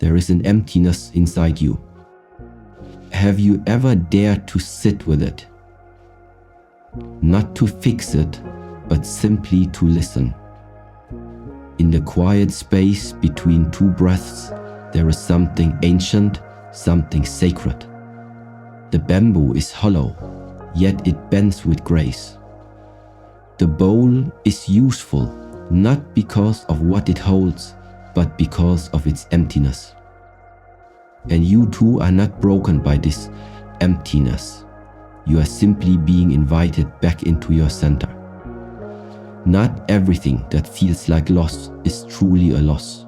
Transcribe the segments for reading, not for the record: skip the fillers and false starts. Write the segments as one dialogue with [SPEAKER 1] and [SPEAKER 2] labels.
[SPEAKER 1] there is an emptiness inside you. Have you ever dared to sit with it? Not to fix it, but simply to listen. In the quiet space between two breaths, there is something ancient, something sacred. The bamboo is hollow, yet it bends with grace. The bowl is useful, not because of what it holds, but because of its emptiness. And you too are not broken by this emptiness. You are simply being invited back into your center. Not everything that feels like loss is truly a loss.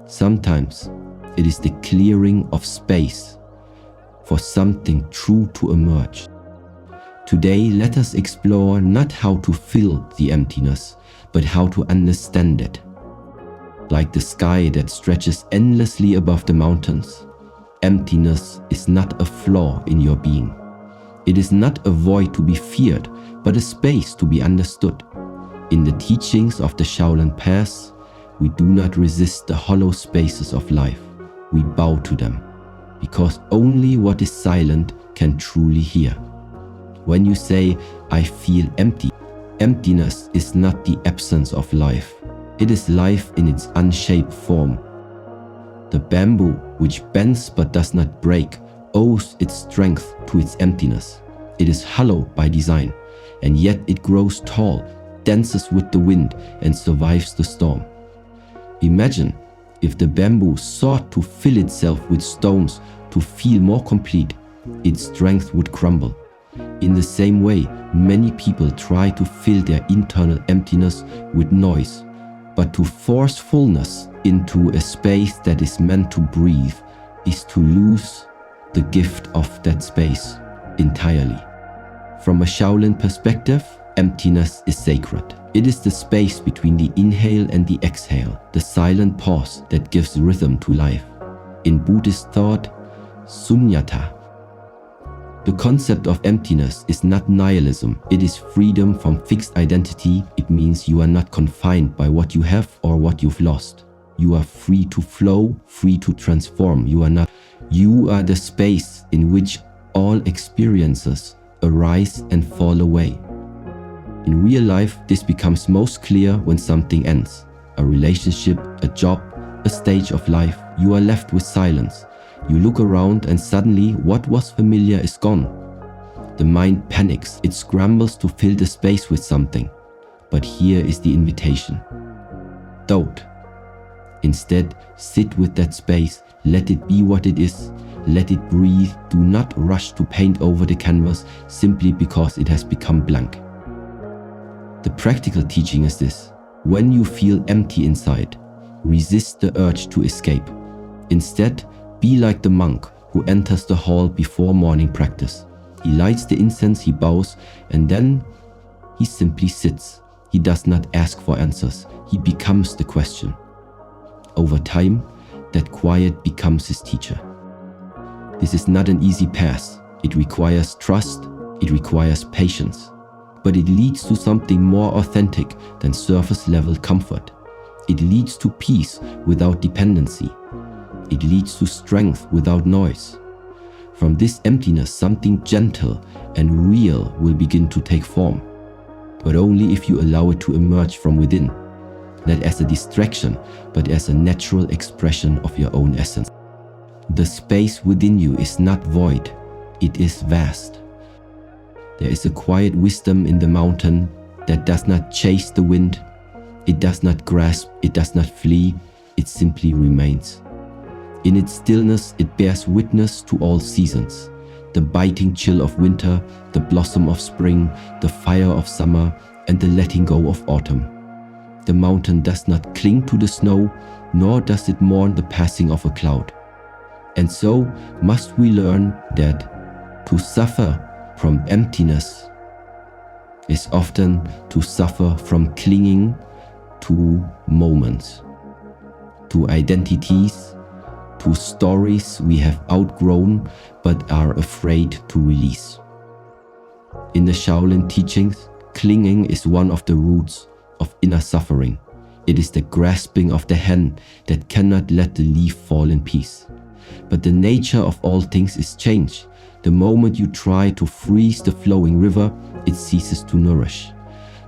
[SPEAKER 1] Sometimes it is the clearing of space for something true to emerge. Today, let us explore not how to fill the emptiness, but how to understand it. Like the sky that stretches endlessly above the mountains, emptiness is not a flaw in your being. It is not a void to be feared, but a space to be understood. In the teachings of the Shaolin path, we do not resist the hollow spaces of life. We bow to them, because only what is silent can truly hear. When you say, "I feel empty," emptiness is not the absence of life. It is life in its unshaped form. The bamboo, which bends but does not break, owes its strength to its emptiness. It is hollow by design, and yet it grows tall, dances with the wind, and survives the storm. Imagine if the bamboo sought to fill itself with stones to feel more complete, its strength would crumble. In the same way, many people try to fill their internal emptiness with noise, but to force fullness into a space that is meant to breathe is to lose the gift of that space entirely. From a Shaolin perspective, emptiness is sacred. It is the space between the inhale and the exhale, the silent pause that gives rhythm to life. In Buddhist thought, sunyata. The concept of emptiness is not nihilism, it is freedom from fixed identity. It means you are not confined by what you have or what you've lost. You are free to flow, free to transform. You are the space in which all experiences arise and fall away. In real life, this becomes most clear when something ends. A relationship, a job, a stage of life. You are left with silence. You look around and suddenly what was familiar is gone. The mind panics, it scrambles to fill the space with something. But here is the invitation. Don't. Instead, sit with that space, let it be what it is, let it breathe. Do not rush to paint over the canvas simply because it has become blank. The practical teaching is this: when you feel empty inside, resist the urge to escape. Instead, be like the monk who enters the hall before morning practice. He lights the incense, he bows, and then he simply sits. He does not ask for answers. He becomes the question. Over time, that quiet becomes his teacher. This is not an easy path. It requires trust, it requires patience. But it leads to something more authentic than surface-level comfort. It leads to peace without dependency. It leads to strength without noise. From this emptiness, something gentle and real will begin to take form, but only if you allow it to emerge from within, not as a distraction, but as a natural expression of your own essence. The space within you is not void, it is vast. There is a quiet wisdom in the mountain that does not chase the wind, it does not grasp, it does not flee, it simply remains. In its stillness, it bears witness to all seasons, the biting chill of winter, the blossom of spring, the fire of summer, and the letting go of autumn. The mountain does not cling to the snow, nor does it mourn the passing of a cloud. And so must we learn that to suffer from emptiness is often to suffer from clinging to moments, to identities, to stories we have outgrown but are afraid to release. In the Shaolin teachings, clinging is one of the roots of inner suffering. It is the grasping of the hand that cannot let the leaf fall in peace. But the nature of all things is change. The moment you try to freeze the flowing river, it ceases to nourish.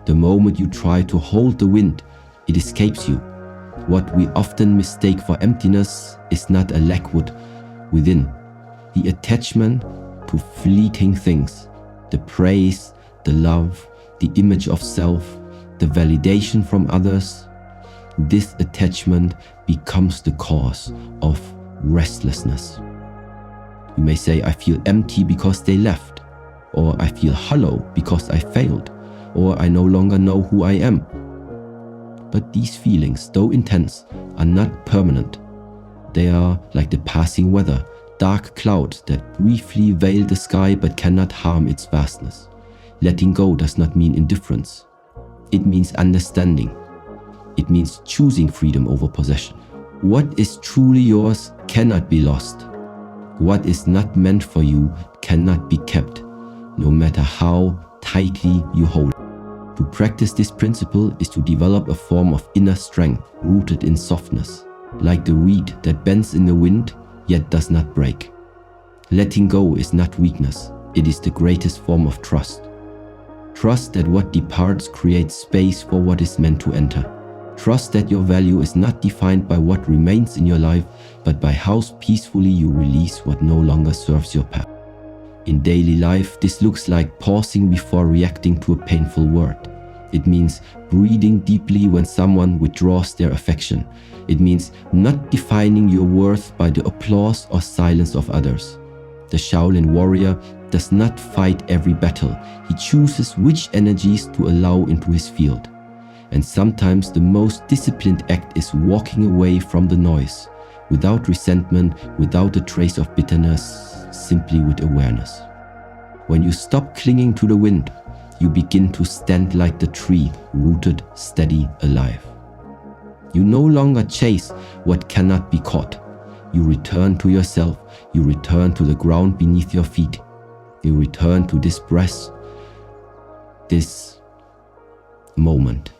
[SPEAKER 1] The moment you try to hold the wind, it escapes you. What we often mistake for emptiness is not a lack within. The attachment to fleeting things, the praise, the love, the image of self, the validation from others. This attachment becomes the cause of restlessness. You may say, I feel empty because they left, or I feel hollow because I failed, or I no longer know who I am. But these feelings, though intense, are not permanent. They are like the passing weather, dark clouds that briefly veil the sky but cannot harm its vastness. Letting go does not mean indifference. It means understanding. It means choosing freedom over possession. What is truly yours cannot be lost. What is not meant for you cannot be kept, no matter how tightly you hold it. To practice this principle is to develop a form of inner strength rooted in softness, like the reed that bends in the wind yet does not break. Letting go is not weakness, it is the greatest form of trust. Trust that what departs creates space for what is meant to enter. Trust that your value is not defined by what remains in your life, but by how peacefully you release what no longer serves your path. In daily life, this looks like pausing before reacting to a painful word. It means breathing deeply when someone withdraws their affection. It means not defining your worth by the applause or silence of others. The Shaolin warrior does not fight every battle. He chooses which energies to allow into his field. And sometimes the most disciplined act is walking away from the noise, without resentment, without a trace of bitterness, simply with awareness. When you stop clinging to the wind, you begin to stand like the tree, rooted, steady, alive. You no longer chase what cannot be caught. You return to yourself, you return to the ground beneath your feet. You return to this breath, this moment.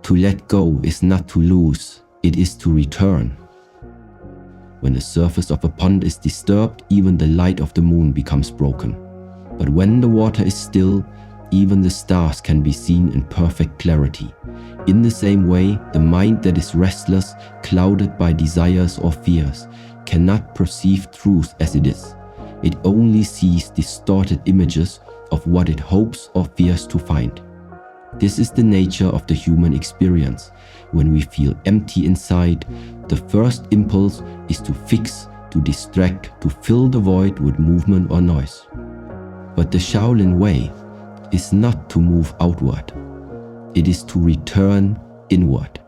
[SPEAKER 1] To let go is not to lose, it is to return. When the surface of a pond is disturbed, even the light of the moon becomes broken. But when the water is still, even the stars can be seen in perfect clarity. In the same way, the mind that is restless, clouded by desires or fears, cannot perceive truth as it is. It only sees distorted images of what it hopes or fears to find. This is the nature of the human experience. When we feel empty inside, the first impulse is to fix, to distract, to fill the void with movement or noise. But the Shaolin way is not to move outward. It is to return inward.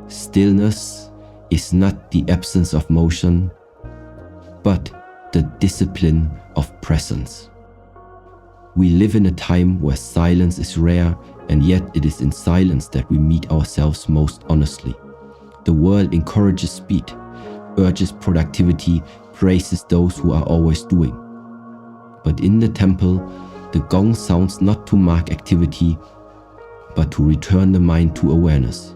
[SPEAKER 1] Stillness is not the absence of motion, but the discipline of presence. We live in a time where silence is rare, and yet it is in silence that we meet ourselves most honestly. The world encourages speed, urges productivity, praises those who are always doing. But in the temple, the gong sounds not to mark activity, but to return the mind to awareness.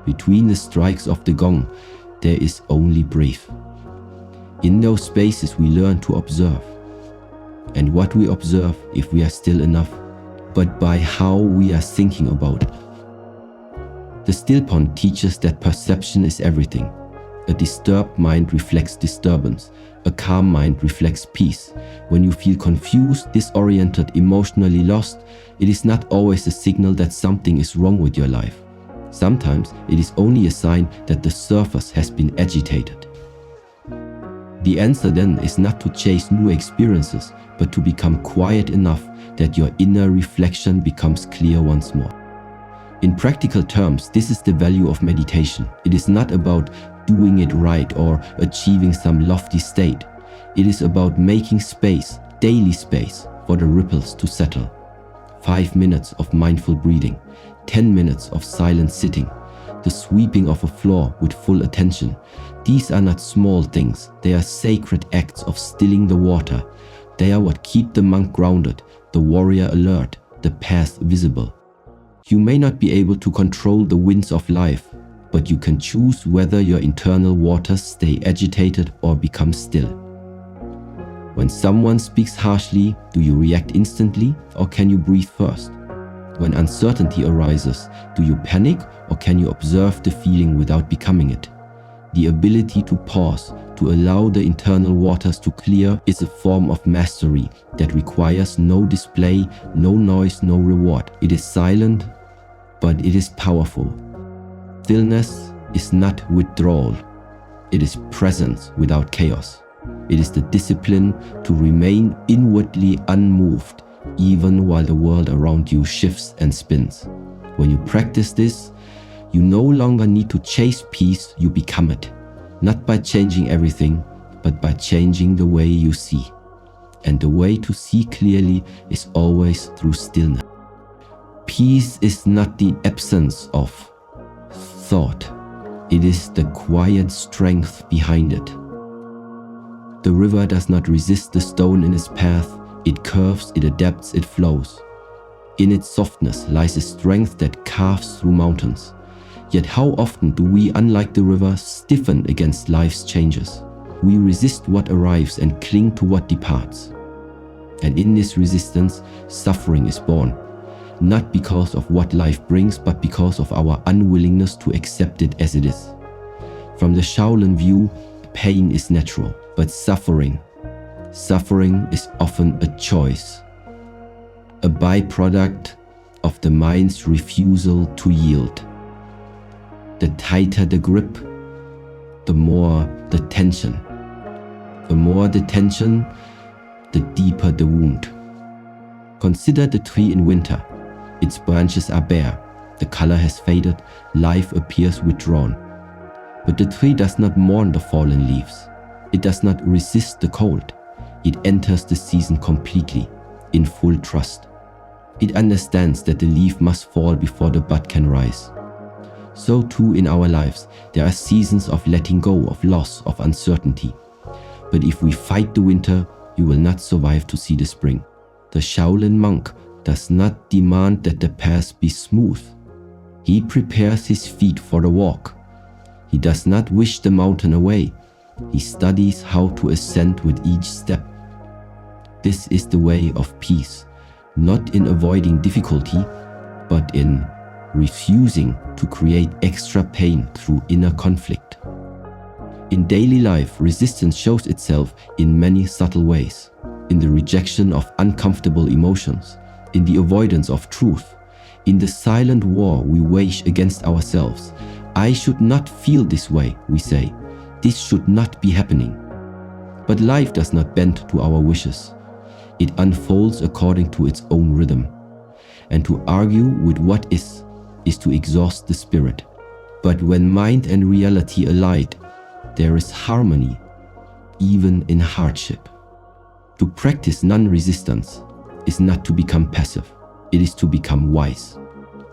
[SPEAKER 1] Between the strikes of the gong, there is only breath. In those spaces we learn to observe. And what we observe, if we are still enough, but by how we are thinking about it. The still pond teaches that perception is everything. A disturbed mind reflects disturbance. A calm mind reflects peace. When you feel confused, disoriented, emotionally lost, it is not always a signal that something is wrong with your life. Sometimes it is only a sign that the surface has been agitated. The answer then is not to chase new experiences, but to become quiet enough that your inner reflection becomes clear once more. In practical terms, this is the value of meditation. It is not about doing it right or achieving some lofty state. It is about making space, daily space, for the ripples to settle. 5 minutes of mindful breathing, 10 minutes of silent sitting, the sweeping of a floor with full attention. These are not small things, they are sacred acts of stilling the water. They are what keep the monk grounded, the warrior alert, the path visible. You may not be able to control the winds of life, but you can choose whether your internal waters stay agitated or become still. When someone speaks harshly, do you react instantly or can you breathe first? When uncertainty arises, do you panic or can you observe the feeling without becoming it? The ability to pause, to allow the internal waters to clear, is a form of mastery that requires no display, no noise, no reward. It is silent, but it is powerful. Stillness is not withdrawal. It is presence without chaos. It is the discipline to remain inwardly unmoved, even while the world around you shifts and spins. When you practice this, you no longer need to chase peace, you become it. Not by changing everything, but by changing the way you see. And the way to see clearly is always through stillness. Peace is not the absence of thought. It is the quiet strength behind it. The river does not resist the stone in its path. It curves, it adapts, it flows. In its softness lies a strength that carves through mountains. Yet how often do we, unlike the river, stiffen against life's changes? We resist what arrives and cling to what departs. And in this resistance, suffering is born. Not because of what life brings, but because of our unwillingness to accept it as it is. From the Shaolin view, pain is natural, but suffering is often a choice, a byproduct of the mind's refusal to yield. The tighter the grip, the more the tension. The more the tension, the deeper the wound. Consider the tree in winter. Its branches are bare, the color has faded, life appears withdrawn. But the tree does not mourn the fallen leaves. It does not resist the cold. It enters the season completely, in full trust. It understands that the leaf must fall before the bud can rise. So too in our lives, there are seasons of letting go, of loss, of uncertainty. But if we fight the winter, you will not survive to see the spring. The Shaolin monk does not demand that the path be smooth. He prepares his feet for the walk. He does not wish the mountain away. He studies how to ascend with each step. This is the way of peace, not in avoiding difficulty, but in refusing to create extra pain through inner conflict. In daily life, resistance shows itself in many subtle ways. In the rejection of uncomfortable emotions, in the avoidance of truth, in the silent war we wage against ourselves. I should not feel this way, we say. This should not be happening. But life does not bend to our wishes. It unfolds according to its own rhythm. And to argue with what is to exhaust the spirit. But when mind and reality collide, there is harmony, even in hardship. To practice non-resistance is not to become passive, it is to become wise.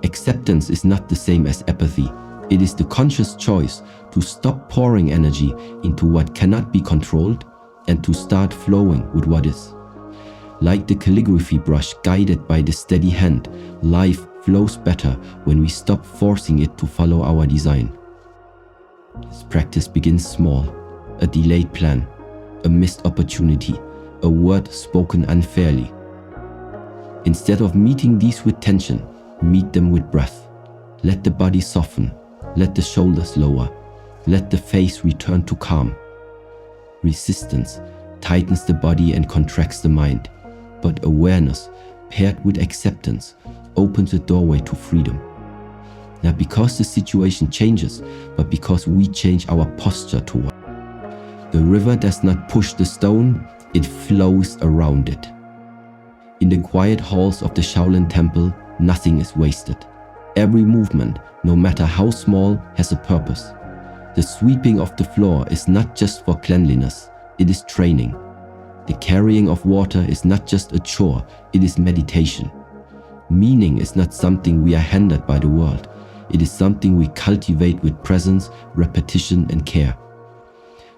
[SPEAKER 1] Acceptance is not the same as apathy. It is the conscious choice to stop pouring energy into what cannot be controlled and to start flowing with what is. Like the calligraphy brush guided by the steady hand, life flows better when we stop forcing it to follow our design. This practice begins small, a delayed plan, a missed opportunity, a word spoken unfairly. Instead of meeting these with tension, meet them with breath. Let the body soften, let the shoulders lower, let the face return to calm. Resistance tightens the body and contracts the mind, but awareness paired with acceptance opens a doorway to freedom. Not because the situation changes, but because we change our posture toward. The river does not push the stone, it flows around it. In the quiet halls of the Shaolin temple, nothing is wasted. Every movement, no matter how small, has a purpose. The sweeping of the floor is not just for cleanliness, it is training. The carrying of water is not just a chore, it is meditation. Meaning is not something we are handed by the world. It is something we cultivate with presence, repetition, and care.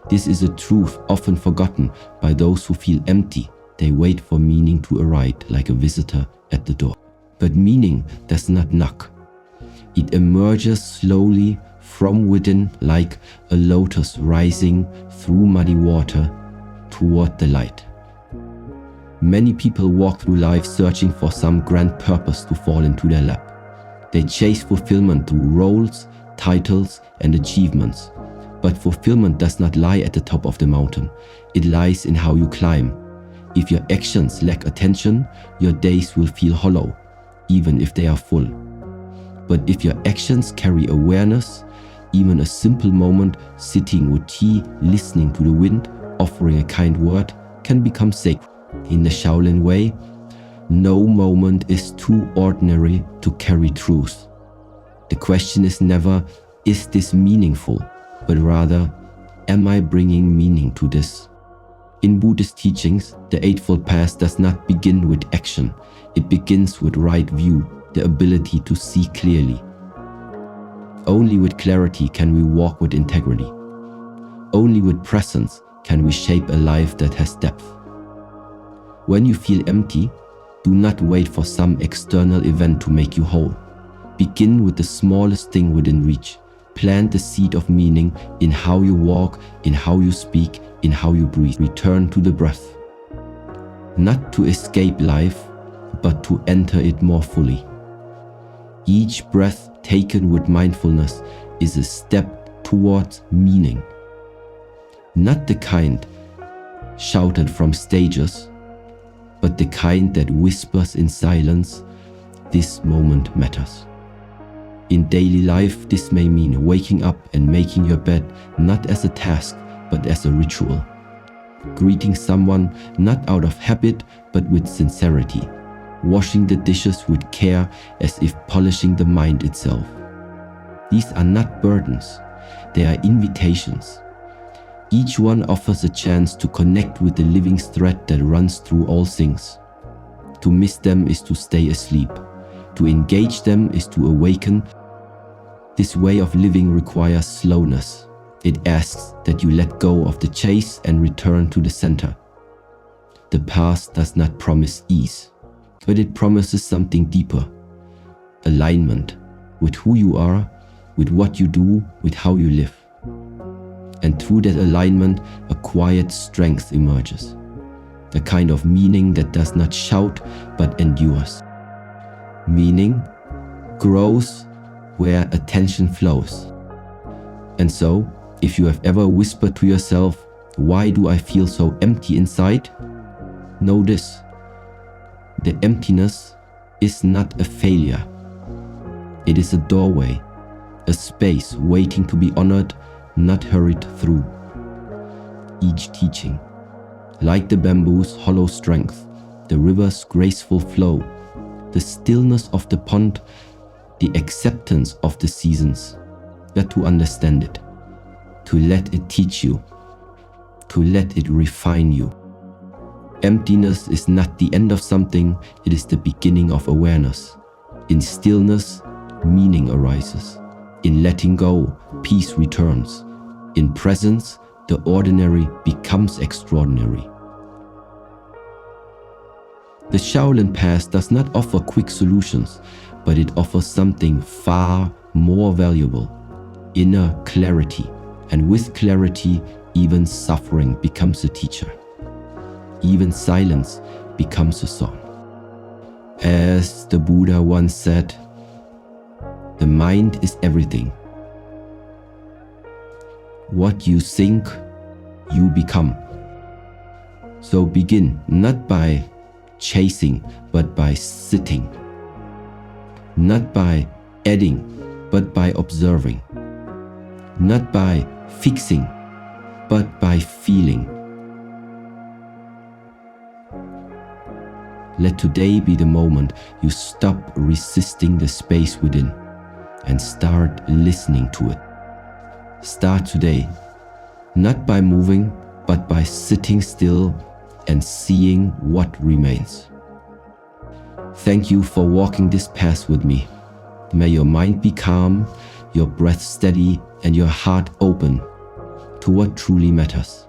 [SPEAKER 1] This is a truth often forgotten by those who feel empty. They wait for meaning to arrive like a visitor at the door. But meaning does not knock. It emerges slowly from within like a lotus rising through muddy water toward the light. Many people walk through life searching for some grand purpose to fall into their lap. They chase fulfillment through roles, titles, and achievements. But fulfillment does not lie at the top of the mountain. It lies in how you climb. If your actions lack attention, your days will feel hollow, even if they are full. But if your actions carry awareness, even a simple moment sitting with tea, listening to the wind, offering a kind word, can become sacred. In the Shaolin way, no moment is too ordinary to carry truth. The question is never, is this meaningful? But rather, am I bringing meaning to this? In Buddhist teachings, the Eightfold Path does not begin with action. It begins with right view, the ability to see clearly. Only with clarity can we walk with integrity. Only with presence can we shape a life that has depth. When you feel empty, do not wait for some external event to make you whole. Begin with the smallest thing within reach. Plant the seed of meaning in how you walk, in how you speak, in how you breathe. Return to the breath. Not to escape life, but to enter it more fully. Each breath taken with mindfulness is a step towards meaning. Not the kind shouted from stages, but the kind that whispers in silence, this moment matters. In daily life, this may mean waking up and making your bed not as a task, but as a ritual. Greeting someone not out of habit, but with sincerity. Washing the dishes with care as if polishing the mind itself. These are not burdens, they are invitations. Each one offers a chance to connect with the living thread that runs through all things. To miss them is to stay asleep. To engage them is to awaken. This way of living requires slowness. It asks that you let go of the chase and return to the center. The past does not promise ease, but it promises something deeper. Alignment with who you are, with what you do, with how you live. And through that alignment, a quiet strength emerges. A kind of meaning that does not shout, but endures. Meaning grows where attention flows. And so, if you have ever whispered to yourself, "Why do I feel so empty inside?" Know this: the emptiness is not a failure. It is a doorway, a space waiting to be honored, not hurried through. Each teaching, like the bamboo's hollow strength, the river's graceful flow, the stillness of the pond, the acceptance of the seasons, that to understand it, to let it teach you, to let it refine you. Emptiness is not the end of something, it is the beginning of awareness. In stillness, meaning arises. In letting go, peace returns. In presence, the ordinary becomes extraordinary. The Shaolin path does not offer quick solutions, but it offers something far more valuable: inner clarity. And with clarity, even suffering becomes a teacher. Even silence becomes a song. As the Buddha once said, the mind is everything. What you think, you become. So begin not by chasing, but by sitting. Not by adding, but by observing. Not by fixing, but by feeling. Let today be the moment you stop resisting the space within and start listening to it. Start today, not by moving, but by sitting still and seeing what remains. Thank you for walking this path with me. May your mind be calm, your breath steady, and your heart open to what truly matters.